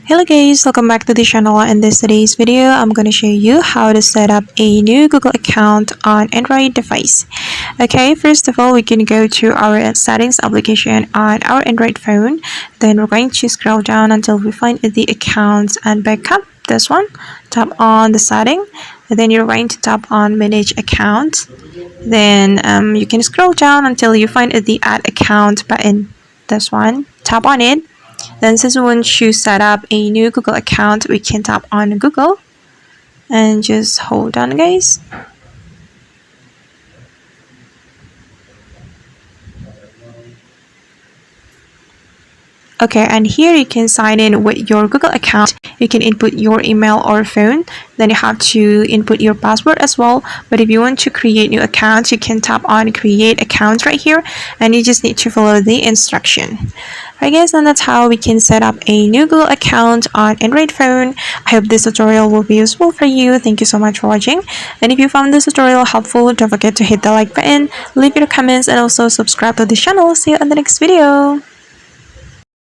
Hello guys, welcome back to the channel. In today's video, I'm going to show you how to set up a new Google account on Android device. Okay, first of all, we can go to our settings application on our Android phone. Then we're going to scroll down until we find the accounts and backup. This one, tap on the setting. And then you're going to tap on manage account. Then you can scroll down until you find the add account button. This one, tap on it. Then since we want to set up a new Google account, we can tap on Google and just hold on guys. Okay, and here you can sign in with your Google account. You can input your email or phone. Then you have to input your password as well. But if you want to create new accounts, you can tap on create account right here, and you just need to follow the instruction. Alright guys, and that's how we can set up a new Google account on Android phone. I hope this tutorial will be useful for you. Thank you so much for watching. And if you found this tutorial helpful, don't forget to hit the like button, leave your comments, and also subscribe to the channel. See you in the next video.